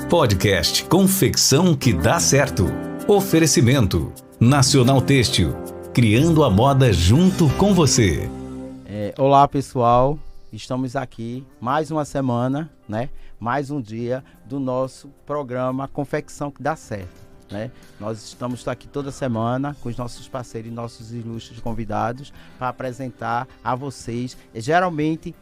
Podcast Confecção que dá certo. Oferecimento Nacional Têxtil, criando a moda junto com você. Olá pessoal, estamos aqui mais uma semana, né? Mais um dia do nosso programa Confecção que dá certo. Né? Nós estamos aqui toda semana com os nossos parceiros e nossos ilustres convidados para apresentar a vocês. Geralmente,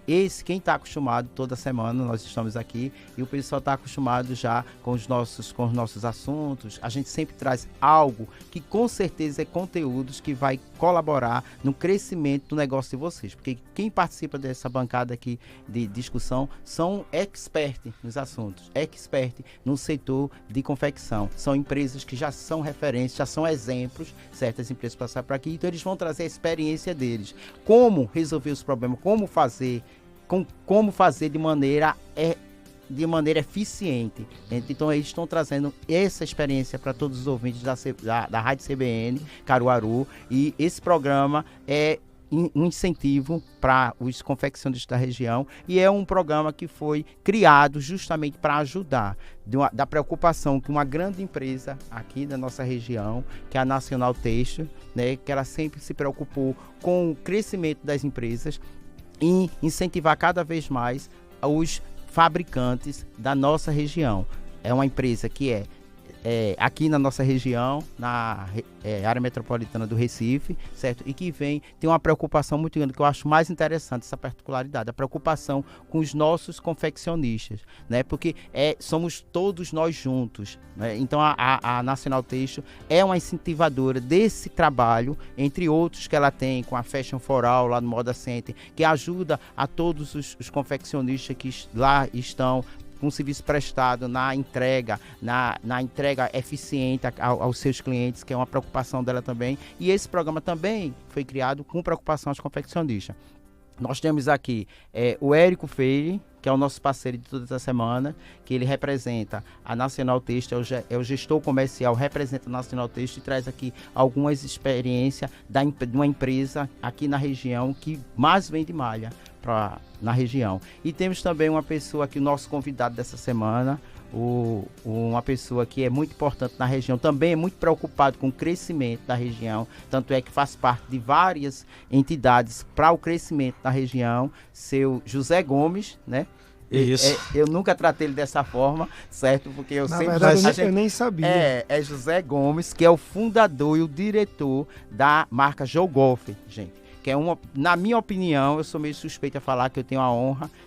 quem está acostumado toda semana, nós estamos aqui e o pessoal está acostumado já com os nossos assuntos. A gente sempre traz algo que com certeza é conteúdos que vai colaborar no crescimento do negócio de vocês, porque quem participa dessa bancada aqui de discussão são experts nos assuntos, experts no setor de confecção, são empresas que já são referências, já são exemplos, certas empresas passaram por aqui, então eles vão trazer a experiência deles, como resolver os problemas, como fazer de maneira eficiente. Então eles estão trazendo essa experiência para todos os ouvintes da Rádio CBN Caruaru, e esse programa é um incentivo para os confeccionistas da região, e é um programa que foi criado justamente para ajudar da preocupação que uma grande empresa aqui da nossa região, que é a Nacional Têxtil, né, que ela sempre se preocupou com o crescimento das empresas e incentivar cada vez mais os fabricantes da nossa região. É uma empresa que é aqui na nossa região, na área metropolitana do Recife, certo? E que tem uma preocupação muito grande, que eu acho mais interessante essa particularidade, a preocupação com os nossos confeccionistas, né? Porque somos todos nós juntos, né? Então a Nacional Têxtil é uma incentivadora desse trabalho, entre outros que ela tem com a Fashion for All lá no Moda Center, que ajuda a todos os confeccionistas que lá estão com serviço prestado na entrega eficiente aos seus clientes, que é uma preocupação dela também. E esse programa também foi criado com preocupação aos confeccionistas. Nós temos aqui o Érico Freire, que é o nosso parceiro de toda essa semana, que ele representa a Nacional Têxtil, é o gestor comercial, representa a Nacional Têxtil e traz aqui algumas experiências de uma empresa aqui na região que mais vende malha na região. E temos também uma pessoa aqui, o nosso convidado dessa semana, uma pessoa que é muito importante na região, também é muito preocupado com o crescimento da região, tanto é que faz parte de várias entidades para o crescimento da região, seu José Gomes, né? Isso. Eu nunca tratei ele dessa forma, certo? Porque eu sempre... Eu nem sabia. É José Gomes, que é o fundador e o diretor da marca Jogolf, gente. Que é na minha opinião, eu sou meio suspeito a falar que eu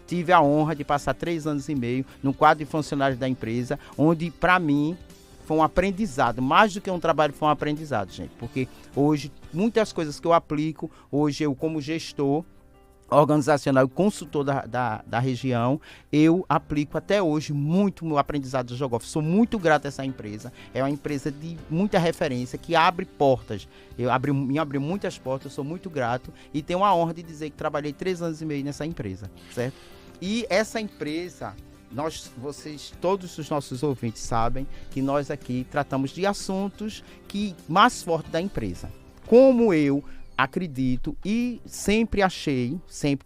tive a honra de passar 3 anos e meio no quadro de funcionários da empresa, onde, para mim, foi um aprendizado, mais do que um trabalho, foi um aprendizado, gente. Porque hoje, muitas coisas que eu aplico, hoje eu como gestor organizacional e consultor da região, eu aplico até hoje muito o aprendizado do Jogolf. Sou muito grato a essa empresa, é uma empresa de muita referência, que abre portas, me abriu muitas portas, eu sou muito grato e tenho a honra de dizer que trabalhei 3 anos e meio nessa empresa, certo? E essa empresa, todos os nossos ouvintes sabem que nós aqui tratamos de assuntos que mais fortes da empresa. Como eu acredito e sempre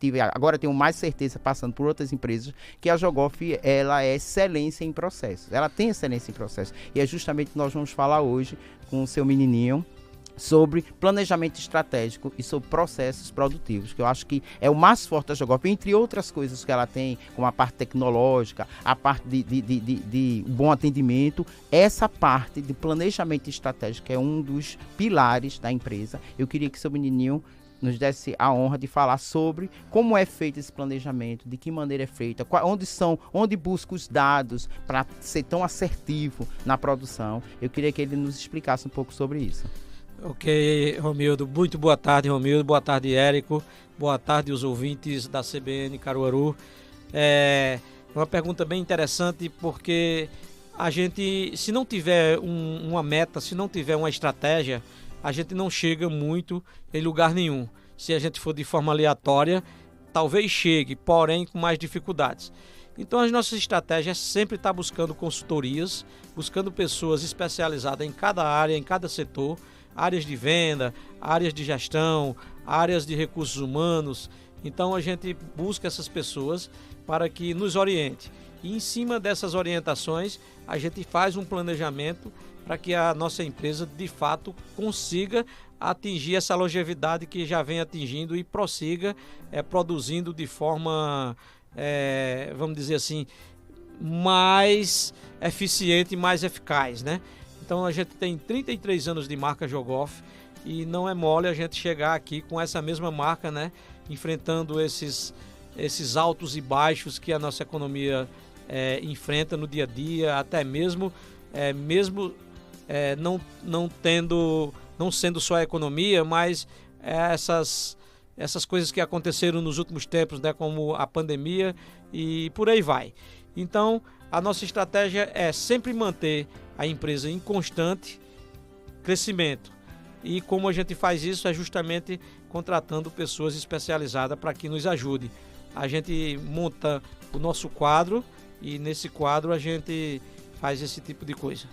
tive, agora tenho mais certeza passando por outras empresas, que a Jogolf, ela é excelência em processos, ela tem excelência em processos, e é justamente o que nós vamos falar hoje com o seu menininho, sobre planejamento estratégico e sobre processos produtivos, que eu acho que é o mais forte da Jogolf, entre outras coisas que ela tem, como a parte tecnológica, a parte de bom atendimento, essa parte de planejamento estratégico é um dos pilares da empresa. Eu queria que seu menininho nos desse a honra de falar sobre como é feito esse planejamento, de que maneira é feita, onde busca os dados para ser tão assertivo na produção. Eu queria que ele nos explicasse um pouco sobre isso. Ok, Romildo. Muito boa tarde, Romildo. Boa tarde, Érico. Boa tarde, os ouvintes da CBN Caruaru. É uma pergunta bem interessante, porque a gente, se não tiver uma meta, se não tiver uma estratégia, a gente não chega muito em lugar nenhum. Se a gente for de forma aleatória, talvez chegue, porém com mais dificuldades. Então as nossas estratégias sempre estão buscando consultorias, buscando pessoas especializadas em cada área, em cada setor, áreas de venda, áreas de gestão, áreas de recursos humanos. Então a gente busca essas pessoas para que nos oriente. E em cima dessas orientações, a gente faz um planejamento para que a nossa empresa, de fato, consiga atingir essa longevidade que já vem atingindo e prossiga produzindo de forma, vamos dizer assim, mais eficiente e mais eficaz, né? Então a gente tem 33 anos de marca Jogoff e não é mole a gente chegar aqui com essa mesma marca, né? Enfrentando esses altos e baixos que a nossa economia enfrenta no dia a dia, até mesmo não sendo só a economia, mas essas coisas que aconteceram nos últimos tempos, né, como a pandemia e por aí vai. Então, a nossa estratégia é sempre manter a empresa em constante crescimento. E como a gente faz isso é justamente contratando pessoas especializadas para que nos ajude. A gente monta o nosso quadro e nesse quadro a gente faz esse tipo de coisa.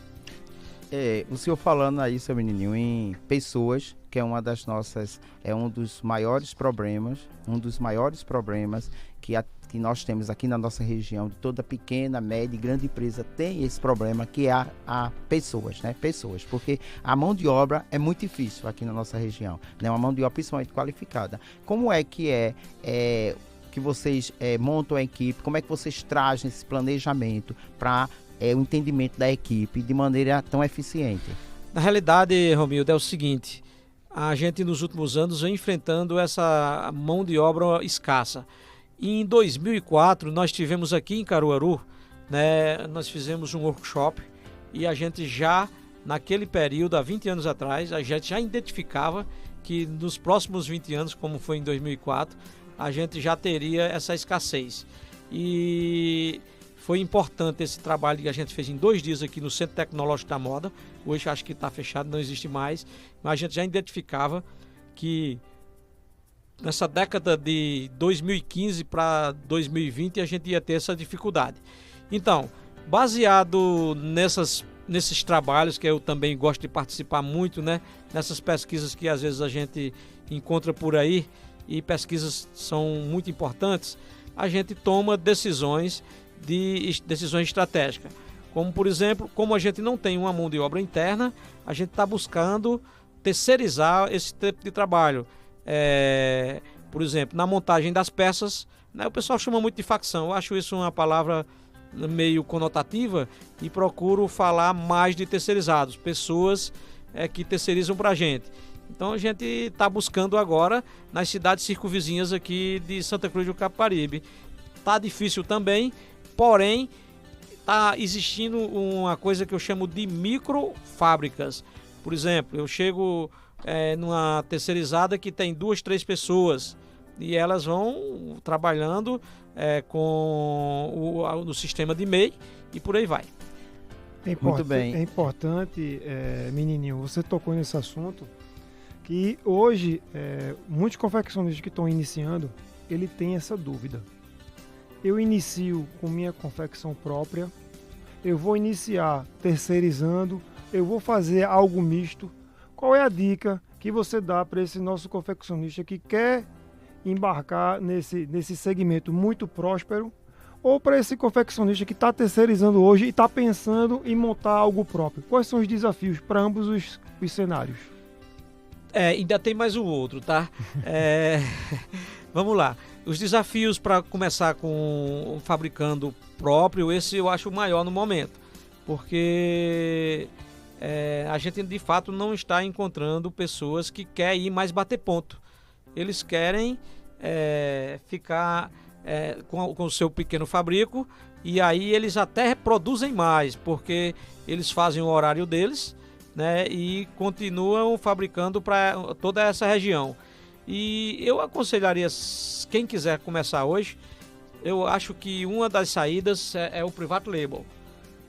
O senhor falando aí, seu menininho, em pessoas, que é uma das nossas, um dos maiores problemas que nós temos aqui na nossa região, de toda pequena, média e grande empresa tem esse problema, que é a pessoas, né? Pessoas, porque a mão de obra é muito difícil aqui na nossa região, né? Uma mão de obra principalmente qualificada. Como é que que vocês montam a equipe, como é que vocês trazem esse planejamento para o entendimento da equipe de maneira tão eficiente? Na realidade, Romildo, é o seguinte, a gente nos últimos anos vem enfrentando essa mão de obra escassa. Em 2004, nós tivemos aqui em Caruaru, né, nós fizemos um workshop e a gente já, naquele período, há 20 anos atrás, a gente já identificava que nos próximos 20 anos, como foi em 2004, a gente já teria essa escassez. E foi importante esse trabalho que a gente fez em 2 dias aqui no Centro Tecnológico da Moda. Hoje acho que está fechado, não existe mais, mas a gente já identificava que nessa década de 2015 para 2020 a gente ia ter essa dificuldade. Então, baseado nesses trabalhos, que eu também gosto de participar muito, né? Nessas pesquisas que às vezes a gente encontra por aí, e pesquisas são muito importantes, a gente toma decisões estratégicas. Como, por exemplo, como a gente não tem uma mão de obra interna, a gente está buscando terceirizar esse tipo de trabalho. Por exemplo, na montagem das peças, né, o pessoal chama muito de facção. Eu acho isso uma palavra meio conotativa e procuro falar mais de terceirizados, pessoas que terceirizam para a gente. Então a gente está buscando agora nas cidades circunvizinhas aqui de Santa Cruz do Capibaribe. Está difícil também, porém está existindo uma coisa que eu chamo de microfábricas. Por exemplo, eu chego numa terceirizada que tem 2, 3 pessoas e elas vão trabalhando no sistema de MEI e por aí vai. Muito bem. É importante, menininho, você tocou nesse assunto, que hoje muitos confeccionistas que estão iniciando, ele tem essa dúvida. Eu inicio com minha confecção própria, eu vou iniciar terceirizando, eu vou fazer algo misto. Qual é a dica que você dá para esse nosso confeccionista que quer embarcar nesse segmento muito próspero, ou para esse confeccionista que está terceirizando hoje e está pensando em montar algo próprio? Quais são os desafios para ambos os cenários? Ainda tem mais um outro, tá? Vamos lá. Os desafios para começar com fabricando próprio, esse eu acho o maior no momento, porque a gente de fato não está encontrando pessoas que querem ir mais bater ponto. Eles querem ficar com o seu pequeno fabrico e aí eles até produzem mais, porque eles fazem o horário deles, né, e continuam fabricando para toda essa região. E eu aconselharia, quem quiser começar hoje, eu acho que uma das saídas é o Private Label.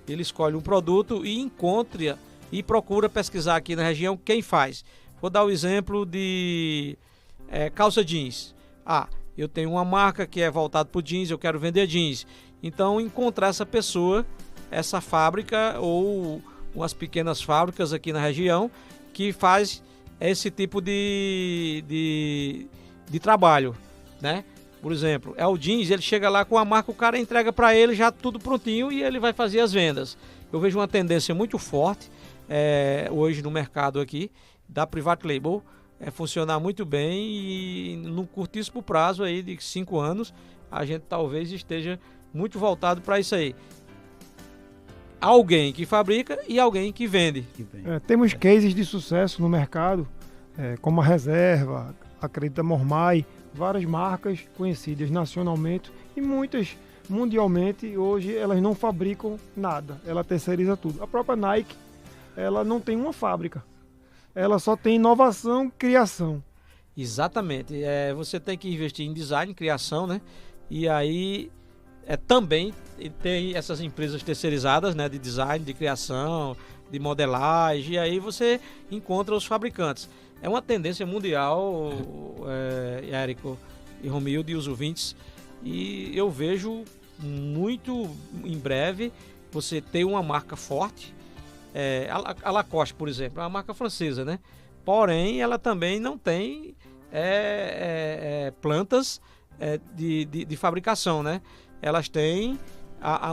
Ele escolhe um produto e encontra e procura pesquisar aqui na região quem faz. Vou dar o exemplo de calça jeans. Eu tenho uma marca que é voltada para o jeans, eu quero vender jeans. Então encontrar essa pessoa, essa fábrica ou umas pequenas fábricas aqui na região que faz esse tipo de trabalho, né? Por exemplo, é o jeans, ele chega lá com a marca, o cara entrega para ele já tudo prontinho e ele vai fazer as vendas. Eu vejo uma tendência muito forte hoje no mercado aqui, da Private Label, funcionar muito bem e num curtíssimo prazo aí de 5 anos, a gente talvez esteja muito voltado para isso aí. Alguém que fabrica e alguém que vende. Temos cases de sucesso no mercado, como a Reserva, a Acredita Mormai, várias marcas conhecidas nacionalmente e muitas mundialmente. Hoje elas não fabricam nada, ela terceiriza tudo. A própria Nike, ela não tem uma fábrica, ela só tem inovação e criação. Exatamente, você tem que investir em design, criação, né? E aí também tem essas empresas terceirizadas, né, de design, de criação, de modelagem, e aí você encontra os fabricantes. É uma tendência mundial, Érico e Romildo e os ouvintes, e eu vejo muito em breve você ter uma marca forte. A Lacoste, por exemplo, é uma marca francesa, né? Porém, ela também não tem plantas de fabricação, né? Elas têm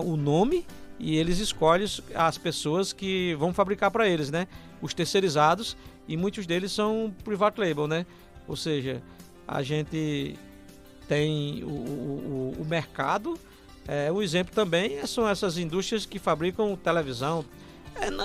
o nome e eles escolhem as pessoas que vão fabricar para eles, né? Os terceirizados, e muitos deles são private label, né? Ou seja, a gente tem o mercado. O exemplo também são essas indústrias que fabricam televisão.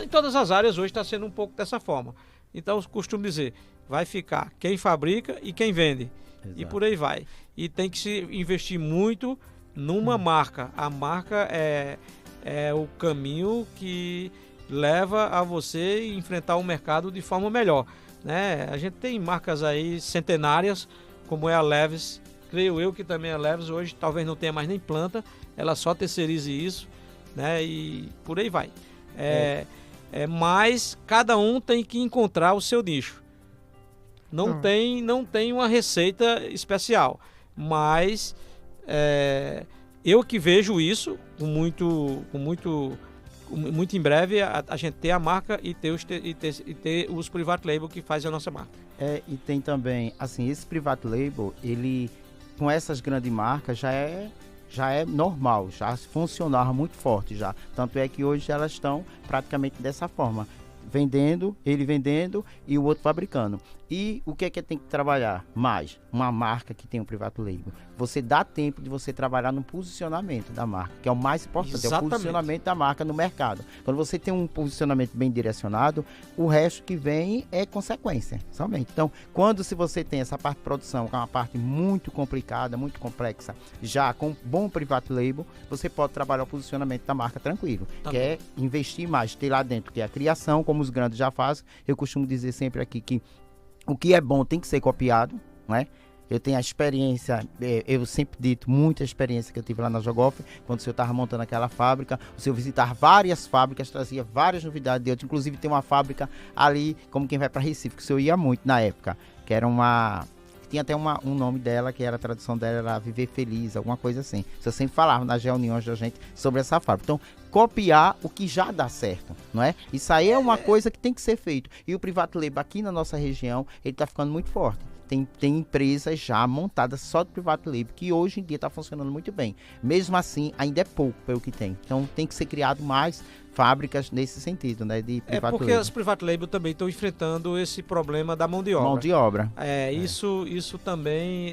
Em todas as áreas hoje está sendo um pouco dessa forma. Então eu costumo dizer, vai ficar quem fabrica e quem vende. Exato. E por aí vai. E tem que se investir muito numa marca. A marca é o caminho que leva a você enfrentar o mercado de forma melhor, né? A gente tem marcas aí centenárias, como é a Levi's. Creio eu que também a Levi's hoje talvez não tenha mais nem planta, ela só terceirize isso, né? E por aí vai. Mas cada um tem que encontrar o seu nicho. Não tem uma receita especial, mas eu que vejo isso muito em breve, a gente ter a marca e ter os private label que fazem a nossa marca. E tem também, assim, esse private label, ele, com essas grandes marcas, já é normal, já funcionava muito forte já. Tanto é que hoje elas estão praticamente dessa forma, ele vendendo e o outro fabricando. E o que é que tem que trabalhar mais? Uma marca que tem um private label. Você dá tempo de você trabalhar no posicionamento da marca, que é o mais importante. Exatamente. É o posicionamento da marca no mercado. Quando você tem um posicionamento bem direcionado, o resto que vem é consequência, somente. Então, se você tem essa parte de produção, que é uma parte muito complicada, muito complexa, já com bom private label, você pode trabalhar o posicionamento da marca tranquilo. Que é investir mais, ter lá dentro, que é a criação, como os grandes já fazem. Eu costumo dizer sempre aqui que o que é bom tem que ser copiado, não é? Eu tenho a experiência, eu sempre dito, muita experiência que eu tive lá na Jogoff, quando o senhor estava montando aquela fábrica, o senhor visitar várias fábricas, trazia várias novidades de outro. Inclusive tem uma fábrica ali, como quem vai para Recife, que o senhor ia muito na época, que era tinha até um nome dela, que era a tradução dela, era Viver Feliz, alguma coisa assim. O senhor sempre falava nas reuniões da gente sobre essa fábrica. Então, copiar o que já dá certo, não é? Isso aí é uma coisa que tem que ser feito. E o private label aqui na nossa região, ele está ficando muito forte. Tem empresas já montadas só de private label, que hoje em dia está funcionando muito bem. Mesmo assim, ainda é pouco pelo que tem. Então, tem que ser criado mais fábricas nesse sentido, né? De private porque label. as private label também estão enfrentando esse problema da mão de obra. Mão de obra. Isso também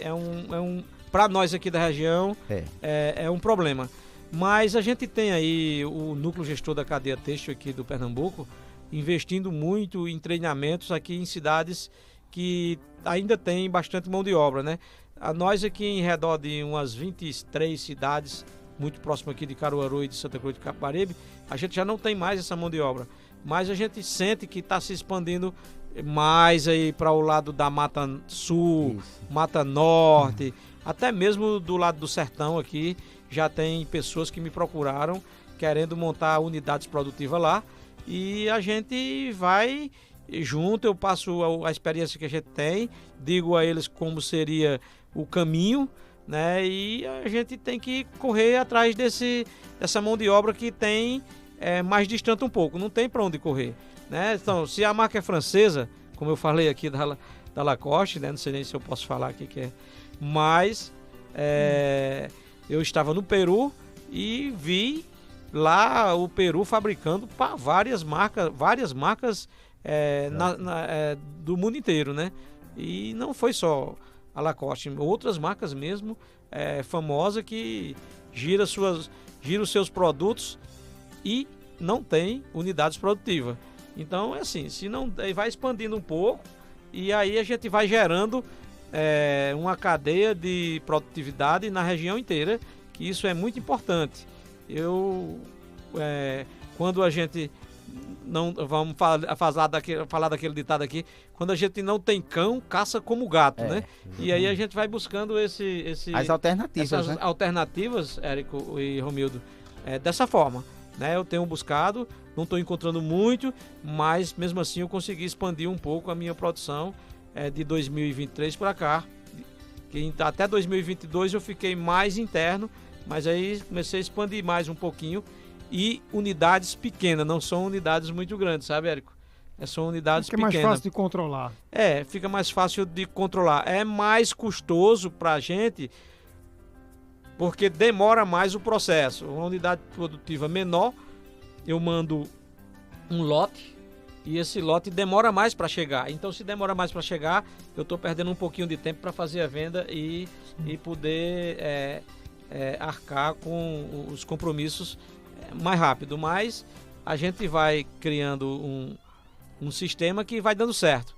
para nós aqui da região, é um problema. Mas a gente tem aí o núcleo gestor da cadeia têxtil aqui do Pernambuco investindo muito em treinamentos aqui em cidades que ainda tem bastante mão de obra, né? Nós aqui em redor de umas 23 cidades, muito próximo aqui de Caruaru e de Santa Cruz de Capibaribe, a gente já não tem mais essa mão de obra. Mas a gente sente que está se expandindo mais aí para o lado da Mata Sul, Mata Norte, até mesmo do lado do Sertão aqui, já tem pessoas que me procuraram querendo montar unidades produtivas lá, e a gente vai junto, eu passo a experiência que a gente tem, digo a eles como seria o caminho, né? E a gente tem que correr atrás dessa mão de obra que tem mais distante um pouco, não tem para onde correr, né? Então, se a marca é francesa, como eu falei aqui da Lacoste, né? Não sei nem se eu posso falar aqui que é, mas Eu estava no Peru e vi lá o Peru fabricando para várias marcas do mundo inteiro, né? E não foi só a Lacoste, outras marcas mesmo famosas que gira os seus produtos e não tem unidades produtivas. Então é assim, se não vai expandindo um pouco e aí a gente vai gerando uma cadeia de produtividade na região inteira, que isso é muito importante. Quando a gente não vamos falar daquele ditado aqui, quando a gente não tem cão, caça como gato, né? E aí a gente vai buscando as alternativas, essas alternativas, Érico e Romildo, dessa forma, né? Eu tenho buscado, não estou encontrando muito, mas mesmo assim eu consegui expandir um pouco a minha produção de 2023 para cá. Até 2022 eu fiquei mais interno, mas aí comecei a expandir mais um pouquinho. E unidades pequenas, não são unidades muito grandes, sabe, Érico? São unidades pequenas. Fica mais fácil de controlar. Fica mais fácil de controlar. É mais custoso para a gente, porque demora mais o processo. Uma unidade produtiva menor, eu mando um lote e esse lote demora mais para chegar. Então, se demora mais para chegar, eu estou perdendo um pouquinho de tempo para fazer a venda e poder arcar com os compromissos mais rápido, mas a gente vai criando um sistema que vai dando certo.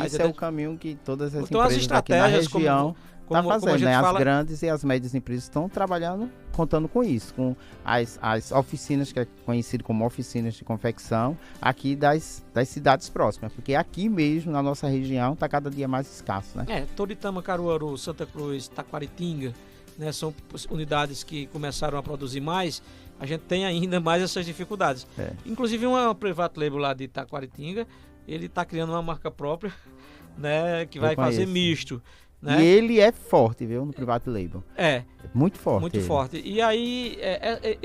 Isso é o caminho que todas as então, empresas aqui na região estão fazendo, né? As grandes e as médias empresas estão trabalhando, contando com isso, com as oficinas, que é conhecido como oficinas de confecção, aqui das cidades próximas, porque aqui mesmo, na nossa região, está cada dia mais escasso, né? Toritama, Caruaru, Santa Cruz, Taquaritinga, né? São unidades que começaram a produzir mais. A gente tem ainda mais essas dificuldades. Inclusive uma private label lá de Taquaritinga, ele está criando uma marca própria, né, que vai fazer misto. Né? E ele é forte, viu, no private label. Muito forte. Muito forte. E aí,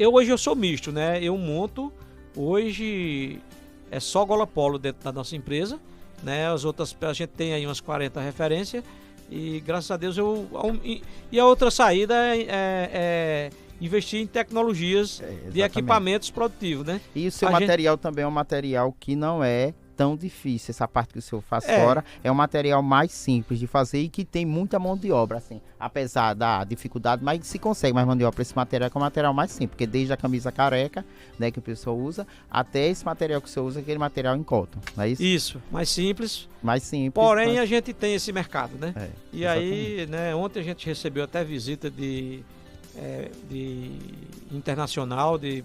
hoje eu sou misto, né? Eu monto, hoje é só gola polo dentro da nossa empresa, né? As outras, a gente tem aí umas 40 referências e graças a Deus e a outra saída é investir em tecnologias de equipamentos produtivos, né? E o seu material também é um material que não é tão difícil. Essa parte que o senhor faz fora é um material mais simples de fazer e que tem muita mão de obra, assim. Apesar da dificuldade, mas se consegue mais mão de obra para esse material, que é um material mais simples, porque desde a camisa careca, né, que o pessoal usa, até esse material que o senhor usa, aquele material em cotton, não é isso? Isso, mais simples. Mais simples. Porém, a gente tem esse mercado, né? E exatamente. Aí, né, ontem a gente recebeu até visita de internacional, de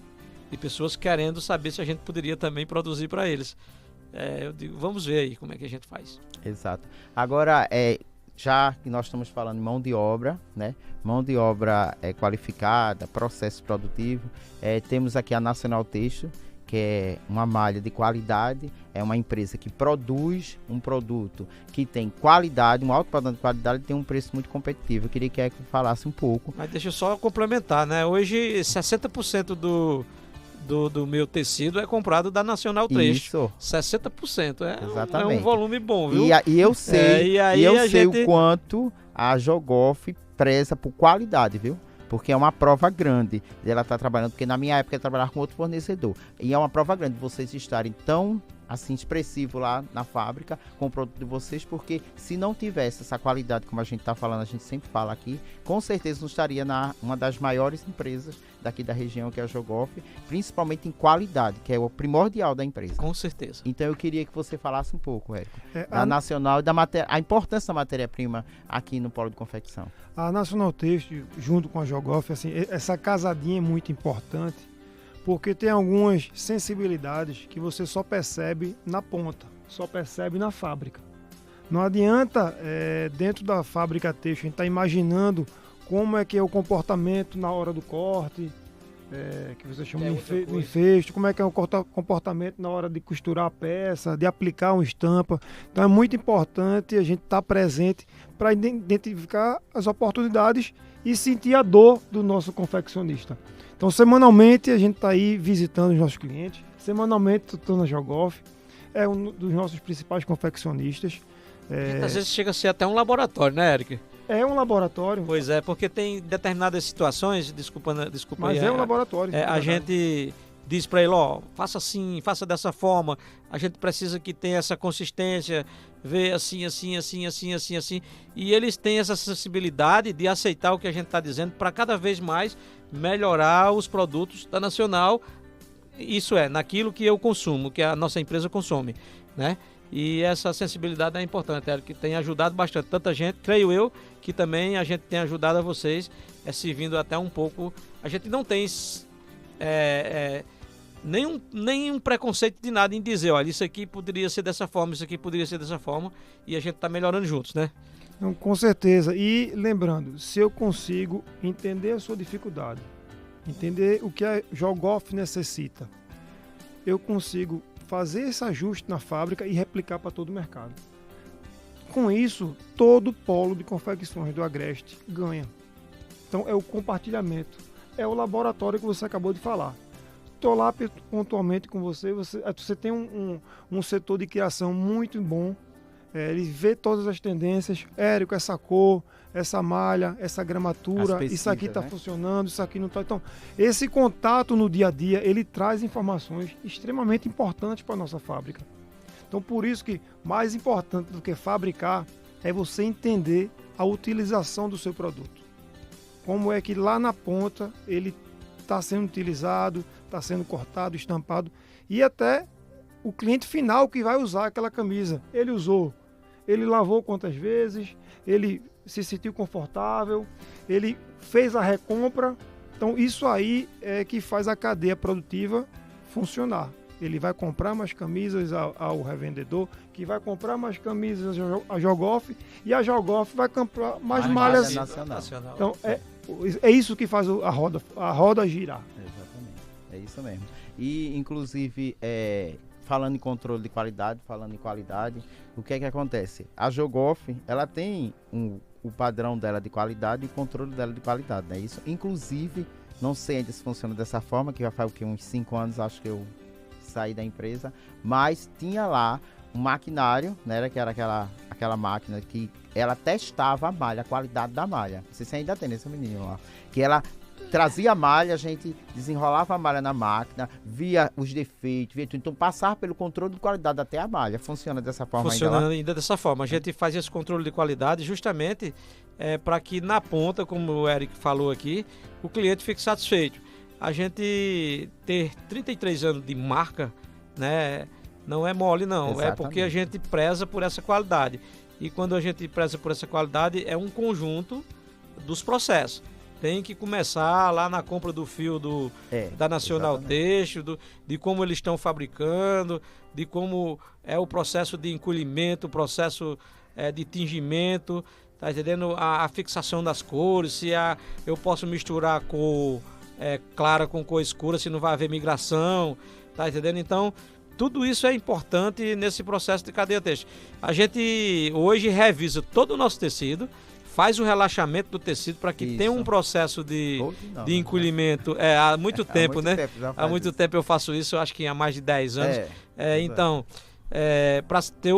pessoas querendo saber se a gente poderia também produzir para eles. Eu digo, vamos ver aí como é que a gente faz. Exato. Agora, já que nós estamos falando de mão de obra, né? Mão de obra qualificada, processo produtivo, temos aqui a Nacional Têxtil, que é uma malha de qualidade, é uma empresa que produz um produto que tem qualidade, um alto padrão de qualidade e tem um preço muito competitivo. Eu queria que Érico falasse um pouco. Mas deixa eu só complementar, né? Hoje 60% do meu tecido é comprado da Nacional Têxtil. Isso. 60%. É um volume bom, viu? E eu sei, eu sei o quanto a Jogoff preza por qualidade, viu? Porque é uma prova grande de ela estar trabalhando, porque na minha época eu trabalhava com outro fornecedor. E é uma prova grande de vocês estarem tão assim expressivo lá na fábrica com o produto de vocês, porque se não tivesse essa qualidade, como a gente está falando, a gente sempre fala aqui, com certeza não estaria uma das maiores empresas daqui da região, que é a Jogoff, principalmente em qualidade, que é o primordial da empresa. Com certeza. Então eu queria que você falasse um pouco, Érico, da Nacional e a importância da matéria-prima aqui no polo de confecção. A Nacional Têxtil, junto com a Jogoff, assim, essa casadinha é muito importante, porque tem algumas sensibilidades que você só percebe na ponta, só percebe na fábrica. Não adianta, dentro da fábrica têxtil, a gente está imaginando como é que é o comportamento na hora do corte, que você chama de enfeite, como é que é o comportamento na hora de costurar a peça, de aplicar uma estampa. Então é muito importante a gente estar presente para identificar as oportunidades e sentir a dor do nosso confeccionista. Então, semanalmente, a gente está aí visitando os nossos clientes. Semanalmente, estou na Jogoff. É um dos nossos principais confeccionistas. Às vezes chega a ser até um laboratório, né, Érico? É um laboratório. Pois é, porque tem determinadas situações, desculpa mas aí, é um laboratório. a gente diz para ele, ó, faça assim, faça dessa forma, a gente precisa que tenha essa consistência, ver assim, e eles têm essa sensibilidade de aceitar o que a gente está dizendo para cada vez mais melhorar os produtos da Nacional, isso é, naquilo que eu consumo, que a nossa empresa consome, né? E essa sensibilidade é importante, é que tem ajudado bastante tanta gente, creio eu, que também a gente tem ajudado a vocês, servindo até um pouco, a gente não tem nenhum preconceito de nada em dizer, olha, isso aqui poderia ser dessa forma, isso aqui poderia ser dessa forma, e a gente está melhorando juntos, né? Então, com certeza. E lembrando, se eu consigo entender a sua dificuldade, entender o que a Jogoff necessita, eu consigo fazer esse ajuste na fábrica e replicar para todo o mercado. Com isso, todo o polo de confecções do Agreste ganha. Então, é o compartilhamento, é o laboratório que você acabou de falar. Estou lá pontualmente com você, você tem um setor de criação muito bom, ele vê todas as tendências, Érico, essa cor, essa malha, essa gramatura, isso aqui está funcionando, isso aqui não está. Então, esse contato no dia a dia, ele traz informações extremamente importantes para a nossa fábrica. Então, por isso que mais importante do que fabricar é você entender a utilização do seu produto. Como é que lá na ponta ele está sendo utilizado, está sendo cortado, estampado, e até o cliente final que vai usar aquela camisa. Ele usou, ele lavou quantas vezes, ele se sentiu confortável, ele fez a recompra. Então isso aí é que faz a cadeia produtiva funcionar. Ele vai comprar mais camisas ao revendedor, que vai comprar mais camisas à Jogoff, e a Jogoff vai comprar mais malhas nacional. Então é isso que faz a roda girar. Exatamente, é isso mesmo. E inclusive falando em controle de qualidade, o que é que acontece? A Jogoff, ela tem o padrão dela de qualidade e o controle dela de qualidade, né? Isso, inclusive, não sei ainda se funciona dessa forma, que já faz uns 5 anos, acho que eu saí da empresa, mas tinha lá um maquinário, né, que era aquela máquina que ela testava a malha, a qualidade da malha. Não sei se ainda tem nesse menino lá, que ela trazia a malha, a gente desenrolava a malha na máquina, via os defeitos, via tudo. Então, passar pelo controle de qualidade até a malha. Funciona dessa forma ainda dessa forma. A gente faz esse controle de qualidade justamente para que na ponta, como o Eric falou aqui, o cliente fique satisfeito. A gente ter 33 anos de marca, né, não é mole não, exatamente. É porque a gente preza por essa qualidade. E quando a gente preza por essa qualidade, é um conjunto dos processos. Tem que começar lá na compra do fio da Nacional Têxtil, de como eles estão fabricando, de como é o processo de encolhimento, o processo de tingimento, tá entendendo? A fixação das cores, se eu posso misturar a cor clara com cor escura, se não vai haver migração, tá entendendo? Então, tudo isso é importante nesse processo de cadeia têxtil. A gente hoje revisa todo o nosso tecido, faz o relaxamento do tecido para que tenha um processo de encolhimento. Há muito tempo, né? Há muito tempo eu faço isso, eu acho que há mais de 10 anos. Então, para ter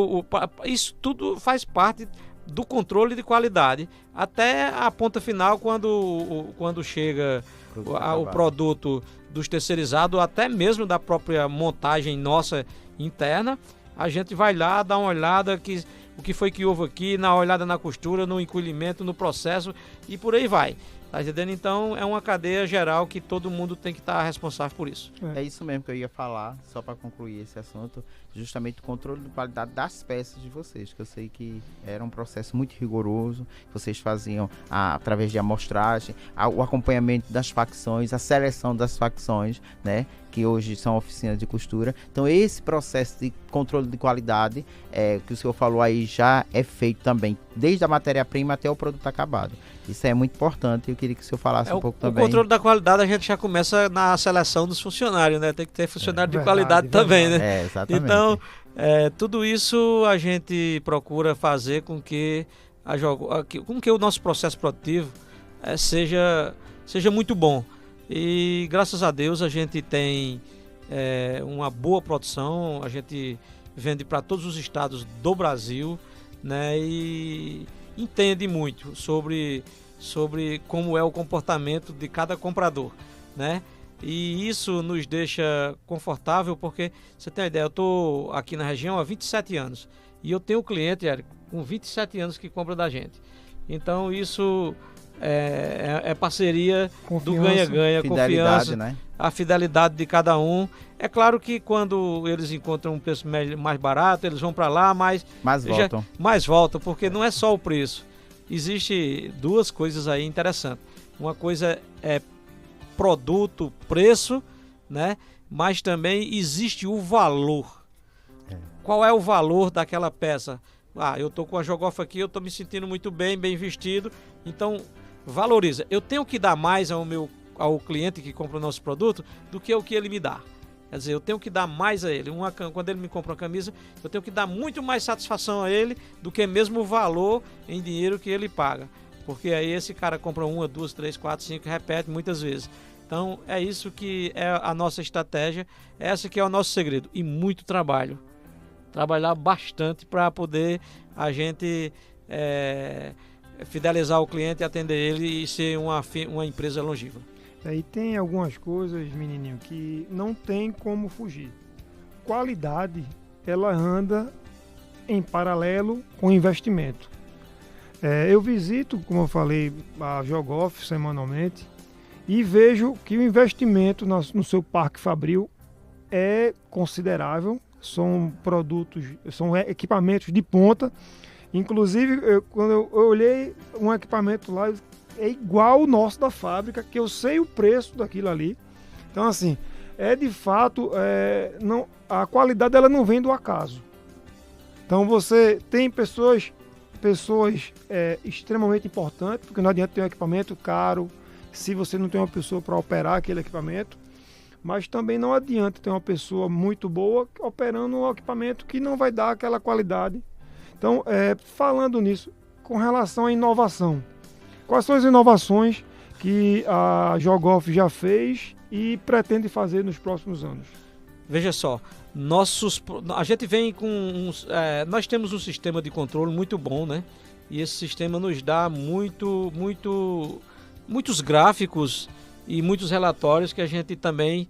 isso tudo faz parte do controle de qualidade até a ponta final, quando chega o produto dos terceirizados, até mesmo da própria montagem nossa interna, a gente vai lá dar uma olhada o que foi que houve aqui, na olhada na costura, no encolhimento, no processo e por aí vai. Tá entendendo? Então é uma cadeia geral que todo mundo tem que estar responsável por isso. É isso mesmo que eu ia falar, só para concluir esse assunto, justamente o controle de qualidade das peças de vocês, que eu sei que era um processo muito rigoroso, que vocês faziam através de amostragem, o acompanhamento das facções, a seleção das facções, né, que hoje são oficinas de costura. Então esse processo de controle de qualidade que o senhor falou aí já é feito também, desde a matéria-prima até o produto acabado. Isso é muito importante, eu queria que o senhor falasse um pouco também. O controle da qualidade a gente já começa na seleção dos funcionários, né? Tem que ter funcionário de qualidade também, né? Exatamente. Então, tudo isso a gente procura fazer com que o nosso processo produtivo seja muito bom. E graças a Deus a gente tem uma boa produção, a gente vende para todos os estados do Brasil, né? E entende muito sobre como é o comportamento de cada comprador, né? E isso nos deixa confortável porque, você tem uma ideia, eu estou aqui na região há 27 anos e eu tenho um cliente, Érico, com 27 anos que compra da gente. Então isso é parceria do ganha-ganha, confiança, né? A fidelidade de cada um. É claro que quando eles encontram um preço mais barato, eles vão para lá, mas mais voltam, porque não é só o preço. Existe duas coisas aí interessantes. Uma coisa é produto, preço, né? Mas também existe o valor. Qual é o valor daquela peça? Eu tô com a Jogoff aqui, eu tô me sentindo muito bem vestido, então valoriza. Eu tenho que dar mais ao cliente que compra o nosso produto do que o que ele me dá. Quer dizer, eu tenho que dar mais a ele. Quando ele me compra uma camisa, eu tenho que dar muito mais satisfação a ele do que mesmo o valor em dinheiro que ele paga. Porque aí esse cara compra 1, 2, 3, 4, 5, repete muitas vezes. Então é isso que é a nossa estratégia, essa que é o nosso segredo. E muito trabalho. Trabalhar bastante para poder a gente fidelizar o cliente, atender ele e ser uma empresa longeva. E tem algumas coisas, menininho, que não tem como fugir. Qualidade, ela anda em paralelo com investimento. Eu visito, como eu falei, a Jogoff semanalmente e vejo que o investimento no seu parque fabril é considerável. São são equipamentos de ponta. Inclusive, quando eu olhei um equipamento lá, é igual o nosso da fábrica, que eu sei o preço daquilo ali. Então, assim, de fato, a qualidade ela não vem do acaso. Então, você tem pessoas extremamente importantes, porque não adianta ter um equipamento caro se você não tem uma pessoa para operar aquele equipamento, mas também não adianta ter uma pessoa muito boa operando um equipamento que não vai dar aquela qualidade. Então, falando nisso, com relação à inovação, quais são as inovações que a Jogoff já fez e pretende fazer nos próximos anos? Veja só, a gente vem com nós temos um sistema de controle muito bom, né? E esse sistema nos dá muitos gráficos e muitos relatórios que a gente também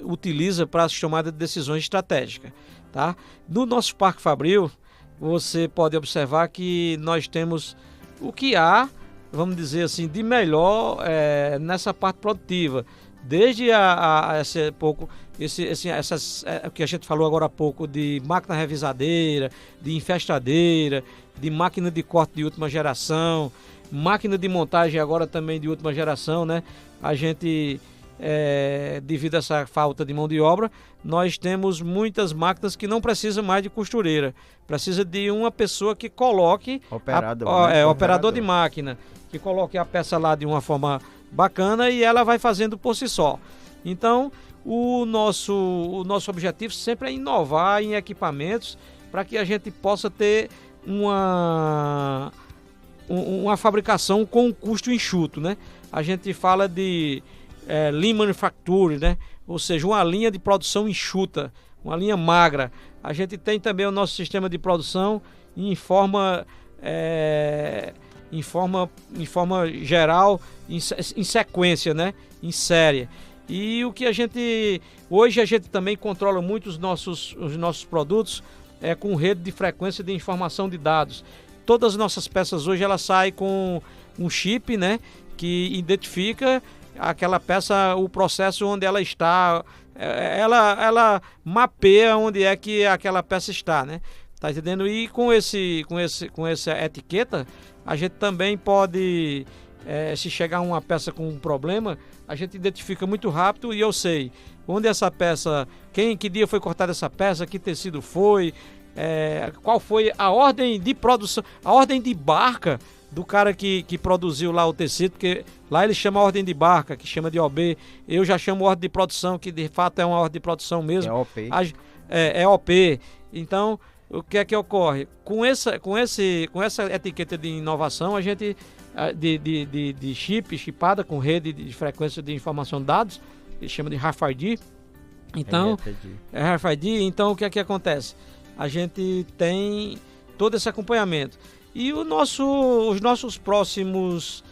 utiliza para a tomada de decisões estratégicas, tá? No nosso Parque Fabril, você pode observar que nós temos o que há, vamos dizer assim, de melhor nessa parte produtiva. Desde o que a gente falou agora há pouco de máquina revisadeira, de infestadeira, de máquina de corte de última geração, máquina de montagem agora também de última geração, né? A gente, devido a essa falta de mão de obra, nós temos muitas máquinas que não precisam mais de costureira. Precisa de uma pessoa que coloque... Operador de máquina, que coloque a peça lá de uma forma bacana e ela vai fazendo por si só. Então, o nosso objetivo sempre é inovar em equipamentos para que a gente possa ter uma fabricação com um custo enxuto, né? A gente fala de lean manufacturing, né? Ou seja, uma linha de produção enxuta, uma linha magra. A gente tem também o nosso sistema de produção em forma geral, em sequência, né? Em série. E o que hoje a gente também controla muito os nossos produtos com rede de frequência de informação de dados. Todas as nossas peças hoje elas saem com um chip, né? Que identifica aquela peça, o processo onde ela está, ela mapeia onde é que aquela peça está, né? Tá entendendo? E com essa etiqueta, a gente também pode, se chegar uma peça com um problema, a gente identifica muito rápido e eu sei onde essa peça, que dia foi cortada essa peça, que tecido foi, qual foi a ordem de produção, a ordem de barca do cara que produziu lá o tecido, porque lá ele chama a ordem de barca, que chama de OB, eu já chamo ordem de produção, que de fato é uma ordem de produção mesmo. É OP. É OP. Então, o que é que ocorre? Com essa etiqueta de inovação, a gente de chipada com rede de frequência de informação de dados, que chama de RFID. Então, RFID. Então, o que é que acontece? A gente tem todo esse acompanhamento. E os nossos próximos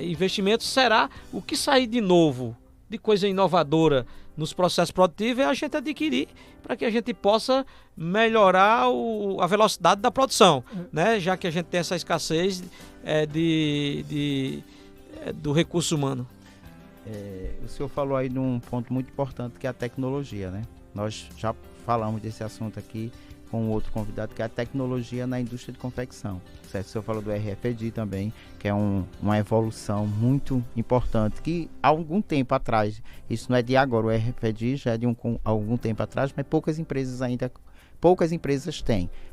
investimentos será o que sair de novo, de coisa inovadora nos processos produtivos, é a gente adquirir para que a gente possa melhorar a velocidade da produção, né? Já que a gente tem essa escassez do recurso humano. O senhor falou aí de um ponto muito importante, que é a tecnologia, né? Nós já falamos desse assunto aqui com outro convidado, que é a tecnologia na indústria de confecção, certo? O senhor falou do RFID também, que é uma evolução muito importante, que há algum tempo atrás, isso não é de agora, o RFID já é de algum tempo atrás, mas poucas empresas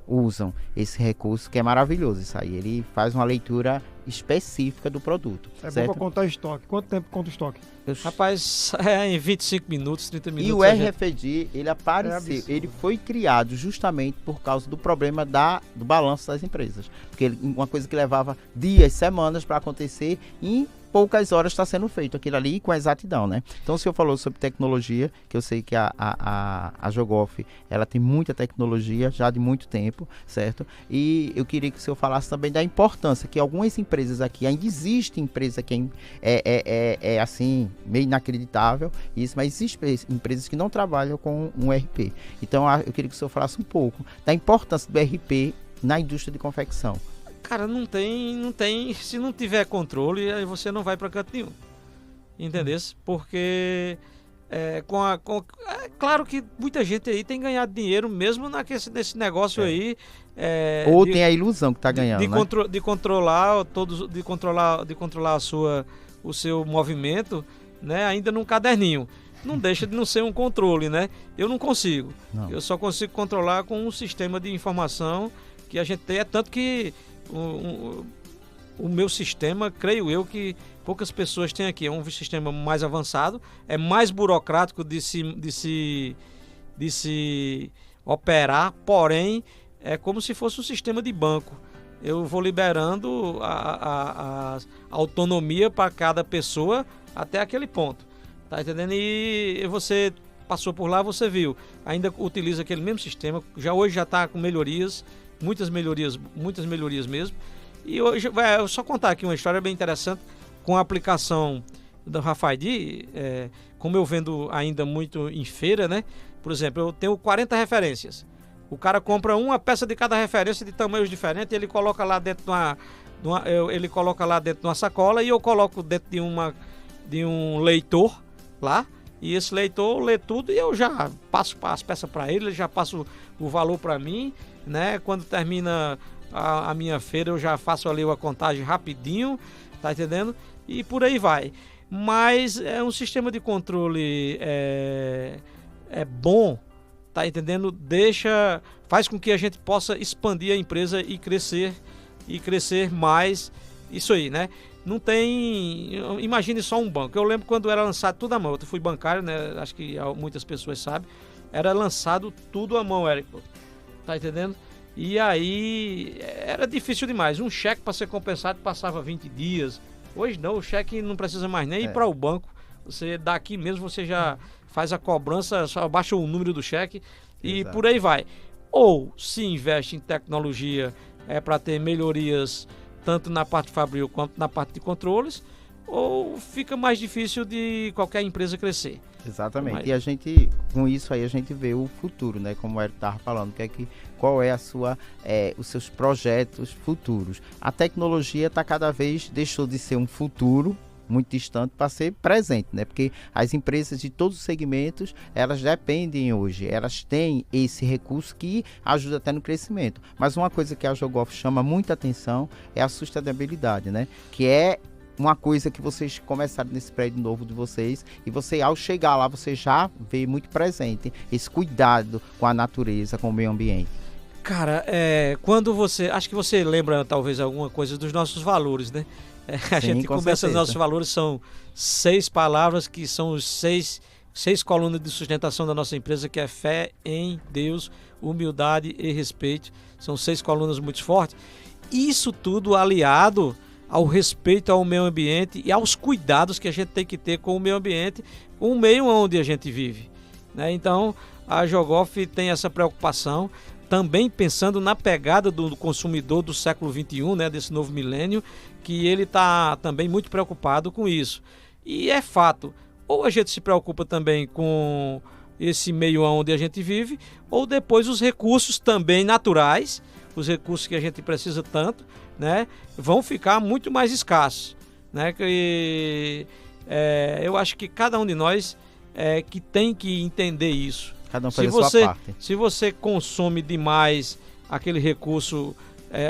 usam esse recurso, que é maravilhoso isso aí. Ele faz uma leitura específica do produto. É certo? bom para contar estoque. Quanto tempo conta o estoque? Rapaz, em 25 minutos, 30 minutos. E o RFID, ele apareceu, ele foi criado justamente por causa do problema do balanço das empresas. Porque uma coisa que levava dias, semanas para acontecer, em poucas horas está sendo feito aquilo ali com exatidão, né? Então o senhor falou sobre tecnologia, que eu sei que a Jogoff, ela tem muita tecnologia já de muito tempo, certo? E eu queria que o senhor falasse também da importância que algumas empresas aqui, ainda existe empresa que é assim, meio inacreditável, isso, mas existem empresas que não trabalham com um RP. Então eu queria que o senhor falasse um pouco da importância do RP na indústria de confecção. Cara, não tem, se não tiver controle, aí você não vai para canto nenhum, entendeu? Porque claro que muita gente aí tem ganhado dinheiro mesmo nesse negócio aí. Ou tem a ilusão que está ganhando, de controlar o seu movimento, né? Ainda num caderninho. Não deixa de não ser um controle, né? Eu não consigo. Não. Eu só consigo controlar com um sistema de informação que a gente tem, tanto que o meu sistema, creio eu que poucas pessoas têm aqui. É um sistema mais avançado, é mais burocrático de se operar, porém é como se fosse um sistema de banco. Eu vou liberando a autonomia para cada pessoa até aquele ponto, tá entendendo? E você passou por lá, você viu, ainda utiliza aquele mesmo sistema, hoje já está com melhorias, muitas melhorias mesmo. E hoje, eu só contar aqui uma história bem interessante com a aplicação do RFID, como eu vendo ainda muito em feira, né? Por exemplo, eu tenho 40 referências. O cara compra uma peça de cada referência de tamanhos diferentes, ele coloca lá dentro de uma sacola e eu coloco dentro de um leitor lá, e esse leitor lê tudo e eu já passo as peças para ele já passo o valor para mim, né? Quando termina a minha feira, eu já faço ali uma contagem rapidinho, tá entendendo? E por aí vai. Mas é um sistema de controle bom, tá entendendo? Faz com que a gente possa expandir a empresa e crescer mais, isso aí, né? Não tem... Imagine só um banco. Eu lembro quando era lançado tudo à mão. Eu fui bancário, né? Acho que muitas pessoas sabem. Era lançado tudo à mão, Érico. Tá entendendo? E aí era difícil demais. Um cheque para ser compensado passava 20 dias. Hoje não, o cheque não precisa mais nem ir para o banco. Você daqui mesmo, você já faz a cobrança, só baixa o número do cheque e por aí vai. Ou se investe em tecnologia para ter melhorias tanto na parte fabril quanto na parte de controles, ou fica mais difícil de qualquer empresa crescer. Exatamente. E com isso aí a gente vê o futuro, né? Como o Érico estava falando, qual é os seus projetos futuros. A tecnologia deixou de ser um futuro muito distante para ser presente, né? Porque as empresas de todos os segmentos, elas dependem hoje, elas têm esse recurso que ajuda até no crescimento. Mas uma coisa que a Jogoff chama muita atenção é a sustentabilidade, né? Que é uma coisa que vocês começaram nesse prédio novo de vocês, e você, ao chegar lá, você já vê muito presente esse cuidado com a natureza, com o meio ambiente. Cara, acho que você lembra talvez alguma coisa dos nossos valores, né? A gente começa, os nossos valores são 6 palavras, que são os 6 colunas de sustentação da nossa empresa, que é fé em Deus, humildade e respeito. São 6 colunas muito fortes. Isso tudo aliado ao respeito ao meio ambiente e aos cuidados que a gente tem que ter com o meio ambiente, com o meio onde a gente vive, né? Então, a Jogoff tem essa preocupação. também pensando na pegada do consumidor do século XXI, né, desse novo milênio, que ele está também muito preocupado com isso. E é fato, ou a gente se preocupa também com esse meio onde a gente vive, ou depois os recursos também naturais, os recursos que a gente precisa tanto, né, vão ficar muito mais escassos, né? Eu acho que cada um de nós que tem que entender isso. Cada um faz a sua parte. Se você consome demais aquele recurso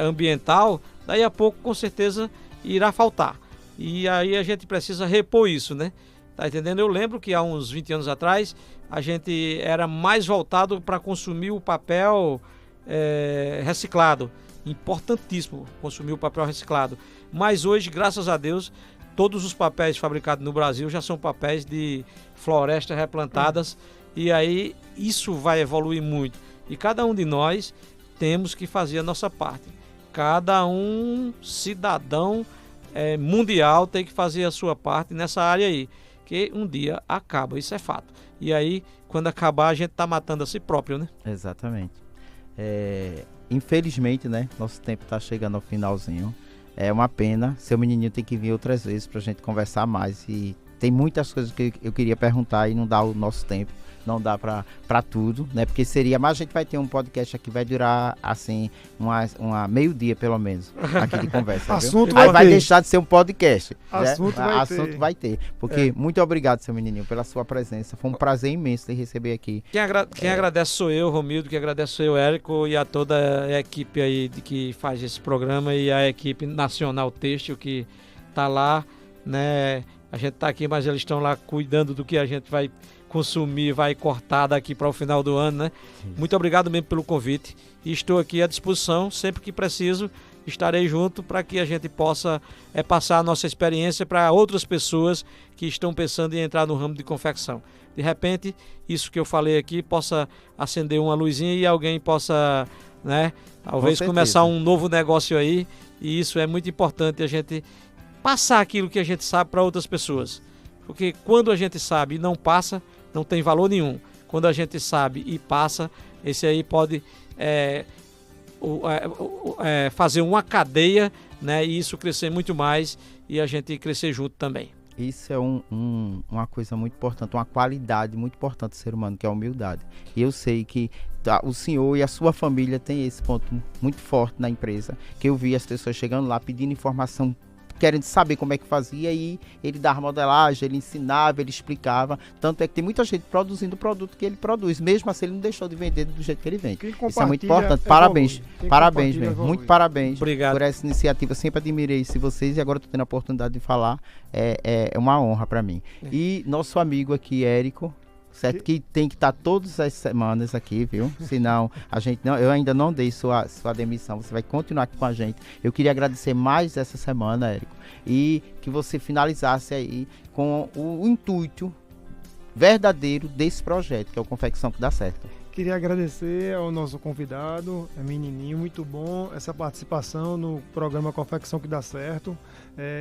ambiental, daí a pouco com certeza irá faltar. E aí a gente precisa repor isso, né? Tá entendendo? Eu lembro que há uns 20 anos atrás a gente era mais voltado para consumir o papel reciclado. Importantíssimo consumir o papel reciclado. Mas hoje, graças a Deus, todos os papéis fabricados no Brasil já são papéis de florestas replantadas. E aí isso vai evoluir muito. E cada um de nós temos que fazer a nossa parte. Cada um cidadão mundial tem que fazer a sua parte nessa área aí. Que um dia acaba, isso é fato. E aí, quando acabar, a gente está matando a si próprio, né? Exatamente. Infelizmente, né? Nosso tempo está chegando ao finalzinho. É uma pena. Seu menininho tem que vir outras vezes para a gente conversar mais. E tem muitas coisas que eu queria perguntar e não dá o nosso tempo. Não dá para tudo, né? Porque mas a gente vai ter um podcast aqui, vai durar assim, uma meio-dia pelo menos, aqui de conversa. Assunto Aí vai deixar de ser um podcast. Assunto né? vai ter. Porque muito obrigado, seu menininho, pela sua presença. Foi um prazer imenso te receber aqui. Quem agradece sou eu, Romildo, quem agradece sou eu, Érico, e a toda a equipe aí que faz esse programa e a equipe Nacional Têxtil que tá lá, né? A gente tá aqui, mas eles estão lá cuidando do que a gente vai consumir, vai cortar daqui para o final do ano, né? Sim. Muito obrigado mesmo pelo convite e estou aqui à disposição, sempre que preciso estarei junto para que a gente possa passar a nossa experiência para outras pessoas que estão pensando em entrar no ramo de confecção. De repente, isso que eu falei aqui possa acender uma luzinha e alguém possa, né, talvez começar um novo negócio aí, e isso é muito importante, a gente passar aquilo que a gente sabe para outras pessoas. Porque quando a gente sabe e não passa, não tem valor nenhum. Quando a gente sabe e passa, esse aí pode fazer uma cadeia, né, e isso crescer muito mais e a gente crescer junto também. Isso é uma coisa muito importante, uma qualidade muito importante do ser humano, que é a humildade. E eu sei que o senhor e a sua família têm esse ponto muito forte na empresa, que eu vi as pessoas chegando lá pedindo informação, querendo saber como é que fazia, e ele dava modelagem, ele ensinava, ele explicava. Tanto é que tem muita gente produzindo o produto que ele produz, mesmo assim ele não deixou de vender do jeito que ele vende. Isso é muito importante. Parabéns mesmo. Muito parabéns. Obrigado por essa iniciativa. Sempre admirei isso de vocês e agora estou tendo a oportunidade de falar. É uma honra para mim. E nosso amigo aqui, Érico, certo? Que tem que estar todas as semanas aqui, viu? Senão, eu ainda não dei sua demissão. Você vai continuar aqui com a gente. Eu queria agradecer mais essa semana, Érico, e que você finalizasse aí com o intuito verdadeiro desse projeto, que é o Confecção que Dá Certo. Queria agradecer ao nosso convidado, menininho, muito bom essa participação no programa Confecção que Dá Certo.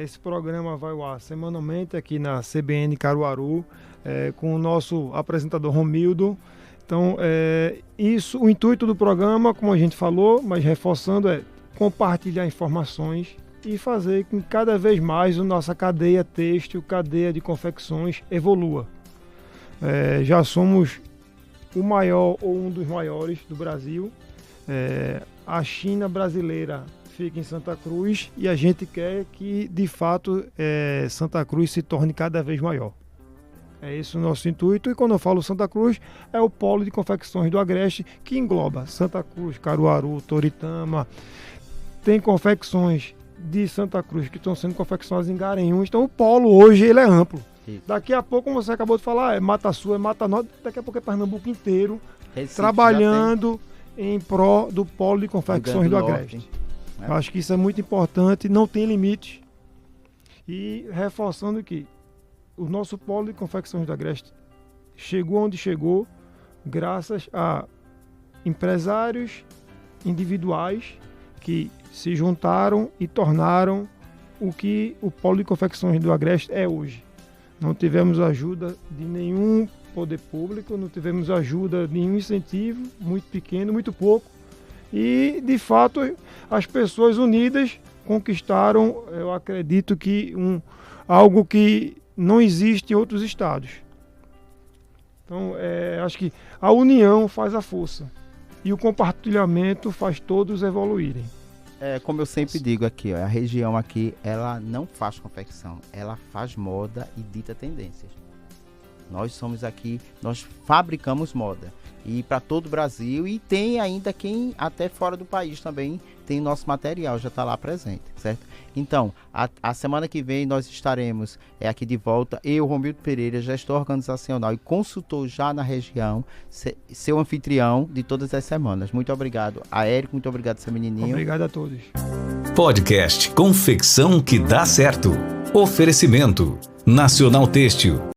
Esse programa vai ao ar semanalmente aqui na CBN Caruaru, com o nosso apresentador Romildo. Então, o intuito do programa, como a gente falou, mas reforçando, é compartilhar informações e fazer com que cada vez mais a nossa cadeia têxtil, cadeia de confecções evolua. Já somos o maior ou um dos maiores do Brasil. A China brasileira fica em Santa Cruz e a gente quer que, de fato, Santa Cruz se torne cada vez maior. É esse o nosso intuito, e quando eu falo Santa Cruz, é o polo de confecções do Agreste, que engloba Santa Cruz, Caruaru, Toritama. Tem confecções de Santa Cruz que estão sendo confeccionadas em Garanhuns, então o polo hoje ele é amplo. Isso. Daqui a pouco, como você acabou de falar, é Mata Sul, é Mata Norte, daqui a pouco é Pernambuco inteiro, Recife, trabalhando em prol do polo de confecções do Agreste. Eu acho que isso é muito importante, não tem limite. E reforçando que o nosso polo de confecções do Agreste chegou onde chegou graças a empresários individuais que se juntaram e tornaram o que o polo de confecções do Agreste é hoje. Não tivemos ajuda de nenhum poder público, não tivemos ajuda de nenhum incentivo, muito pequeno, muito pouco, E, de fato, as pessoas unidas conquistaram, eu acredito que algo que não existe em outros estados. Então, acho que a união faz a força e o compartilhamento faz todos evoluírem. Como eu sempre digo aqui, a região aqui, ela não faz confecção, ela faz moda e dita tendências. Nós somos aqui, nós fabricamos moda e para todo o Brasil, e tem ainda quem até fora do país também tem nosso material, já está lá presente, certo? Então, a semana que vem nós estaremos aqui de volta, eu, Romildo Pereira, gestor organizacional e consultor já na região, seu anfitrião de todas as semanas. Muito obrigado a Érico, muito obrigado, seu menininho. Obrigado a todos. Podcast Confecção que dá certo. Oferecimento Nacional Têxtil.